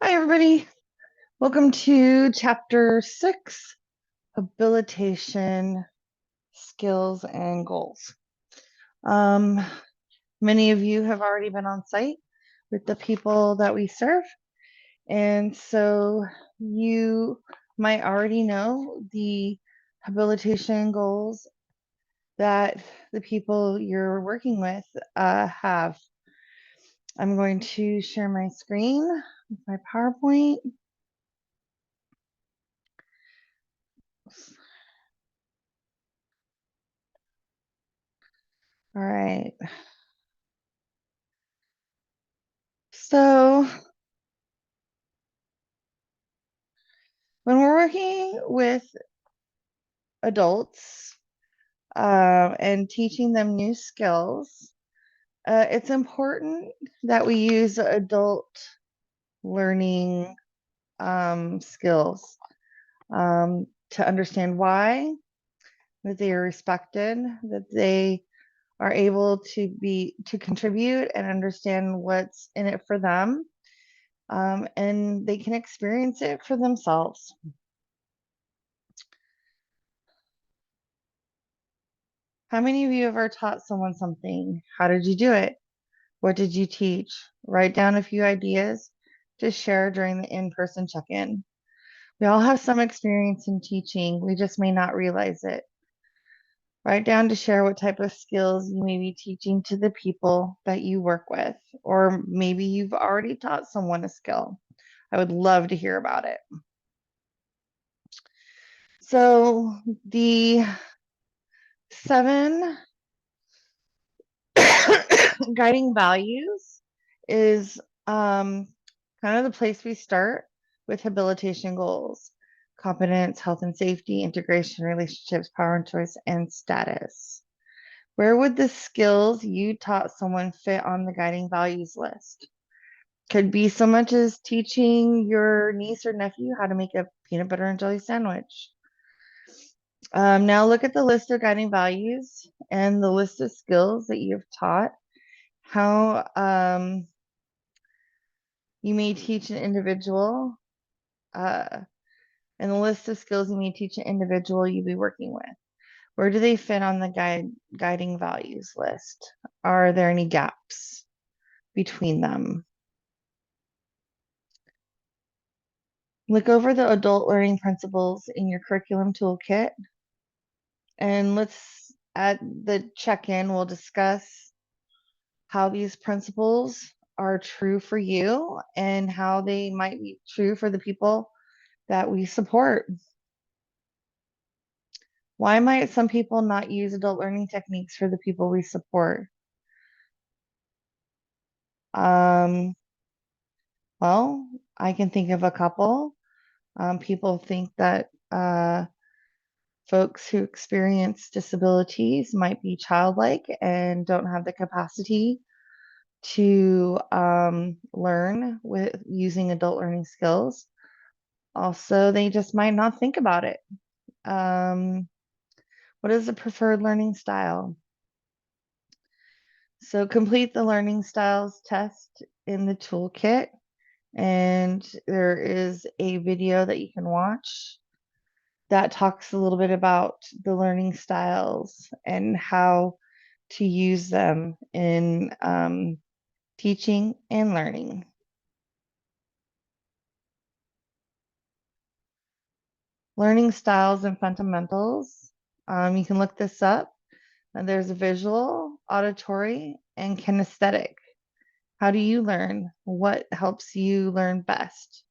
Hi, everybody. Welcome to Chapter 6, Habilitation Skills and Goals. Many of you have already been on site with the people that we serve, and so you might already know the habilitation goals that the people you're working with have. I'm going to share my screen with my PowerPoint. All right. So when we're working with adults and teaching them new skills, it's important that we use adult learning skills to understand why, that they are respected, that they are able to contribute and understand what's in it for them, and they can experience it for themselves. How many of you have ever taught someone something? How did you do it? What did you teach? Write down a few ideas to share during the in-person check-in. We all have some experience in teaching. We just may not realize it. Write down to share what type of skills you may be teaching to the people that you work with, or maybe you've already taught someone a skill. I would love to hear about it. So the 7 guiding values is kind of the place we start with habilitation goals: competence, health and safety, integration, relationships, power and choice, and status. Where would the skills you taught someone fit on the guiding values list? Could be so much as teaching your niece or nephew how to make a peanut butter and jelly sandwich. Now look at the list of guiding values and the list of skills that you've taught. How you may teach an individual, and the list of skills you may teach an individual you'll be working with. Where do they fit on the guiding values list? Are there any gaps between them? Look over the adult learning principles in your curriculum toolkit, and let's, at the check-in, we'll discuss how these principles are true for you and how they might be true for the people that we support. Why might some people not use adult learning techniques for the people we support? Well, I can think of a couple. People think that folks who experience disabilities might be childlike and don't have the capacity to learn with using adult learning skills. Also, they just might not think about it. What is the preferred learning style? So complete the learning styles test in the toolkit, and there is a video that you can watch that talks a little bit about the learning styles and how to use them in teaching and learning. Learning styles and fundamentals. You can look this up. And there's a visual, auditory, and kinesthetic. How do you learn? What helps you learn best?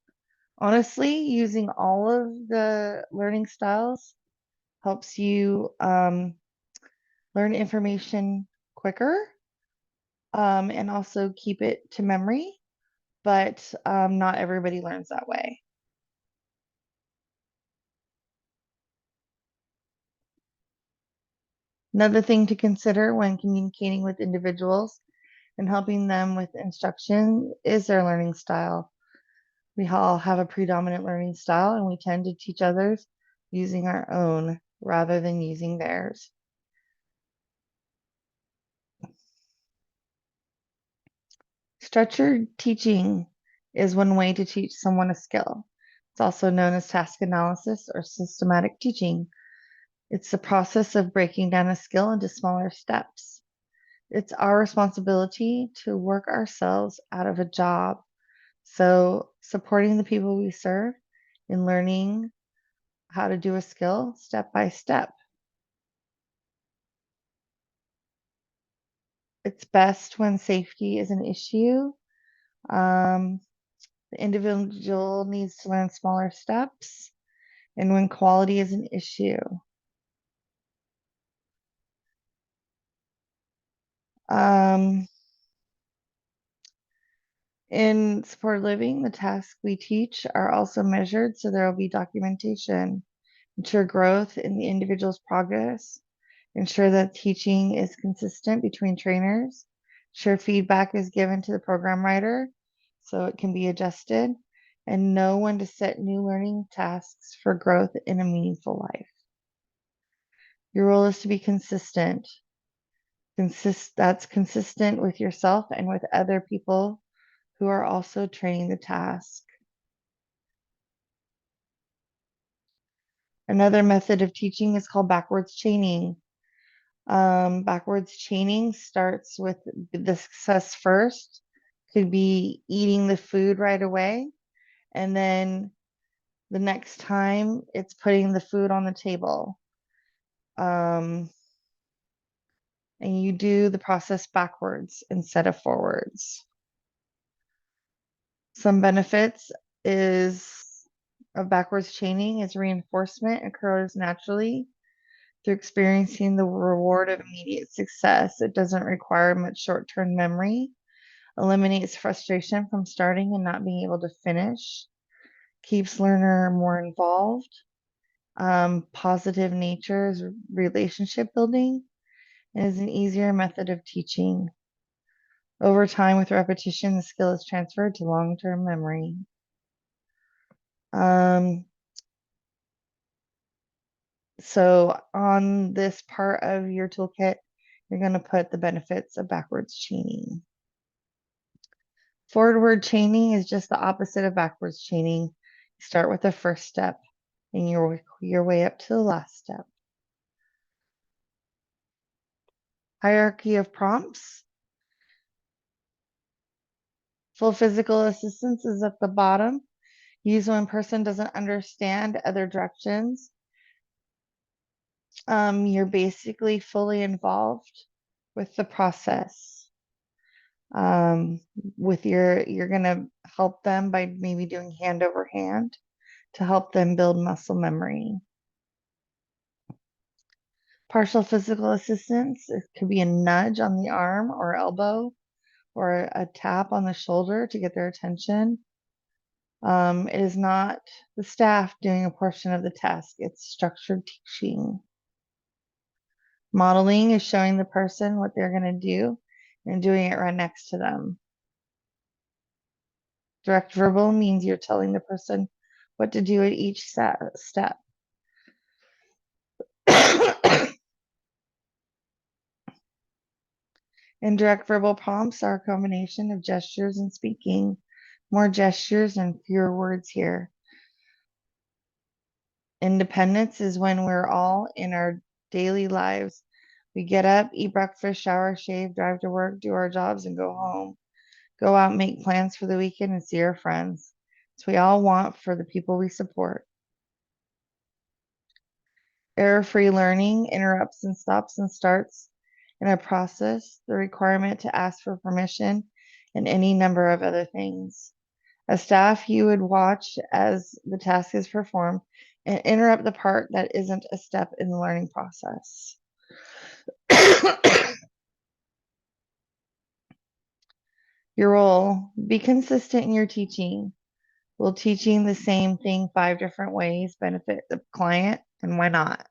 Honestly, using all of the learning styles helps you learn information quicker, and also keep it to memory, but not everybody learns that way. Another thing to consider when communicating with individuals and helping them with instruction is their learning style. We all have a predominant learning style, and we tend to teach others using our own rather than using theirs. Structured teaching is one way to teach someone a skill. It's also known as task analysis or systematic teaching. It's the process of breaking down a skill into smaller steps. It's our responsibility to work ourselves out of a job. So, supporting the people we serve in learning how to do a skill step by step. It's best when safety is an issue. The individual needs to learn smaller steps, and when quality is an issue. In supported living, the tasks we teach are also measured, so there will be documentation. Ensure growth in the individual's progress. Ensure that teaching is consistent between trainers. Ensure feedback is given to the program writer so it can be adjusted. And know when to set new learning tasks for growth in a meaningful life. Your role is to be consistent. That's consistent with yourself and with other people who are also training the task. Another method of teaching is called backwards chaining. Backwards chaining starts with the success first, could be eating the food right away, and then the next time it's putting the food on the table. And you do the process backwards instead of forwards. Some benefits is of backwards chaining is reinforcement occurs naturally through experiencing the reward of immediate success. It doesn't require much short-term memory, eliminates frustration from starting and not being able to finish, keeps learner more involved. Positive nature is relationship building, and is an easier method of teaching. Over time, with repetition, the skill is transferred to long-term memory. So on this part of your toolkit, you're going to put the benefits of backwards chaining. Forward chaining is just the opposite of backwards chaining. You start with the first step and you work your way up to the last step. Hierarchy of prompts. Full physical assistance is at the bottom. Use when person doesn't understand other directions. You're basically fully involved with the process. You're going to help them by maybe doing hand over hand to help them build muscle memory. Partial physical assistance, it could be a nudge on the arm or elbow or a tap on the shoulder to get their attention. It is not the staff doing a portion of the task, it's structured teaching. Modeling is showing the person what they're going to do and doing it right next to them. Direct verbal means you're telling the person what to do at each step. Indirect verbal prompts are a combination of gestures and speaking. More gestures and fewer words here. Independence is when we're all in our daily lives. We get up, eat breakfast, shower, shave, drive to work, do our jobs, and go home. Go out, make plans for the weekend, and see our friends. It's what we all want for the people we support. Error-free learning interrupts and stops and starts in a process, the requirement to ask for permission, and any number of other things. As staff, you would watch as the task is performed and interrupt the part that isn't a step in the learning process. Your role, be consistent in your teaching. Will teaching the same thing 5 different ways benefit the client, and why not?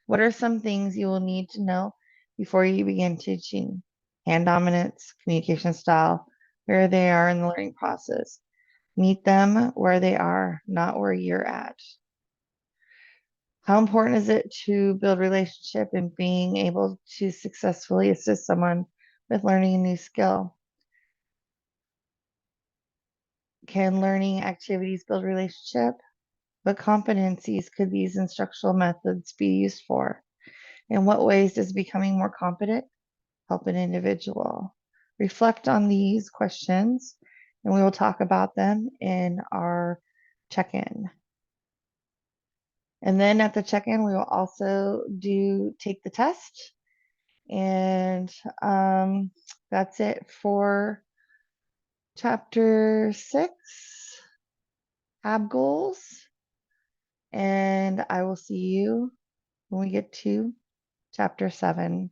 What are some things you will need to know before you begin teaching? Hand dominance, communication style, where they are in the learning process. Meet them where they are, not where you're at. How important is it to build relationship and being able to successfully assist someone with learning a new skill? Can learning activities build relationship? What competencies could these instructional methods be used for? In what ways does becoming more competent help an individual? Reflect on these questions, and we will talk about them in our check-in. And then at the check-in, we will also take the test. And that's it for chapter 6, Hab goals. And I will see you when we get to chapter 7.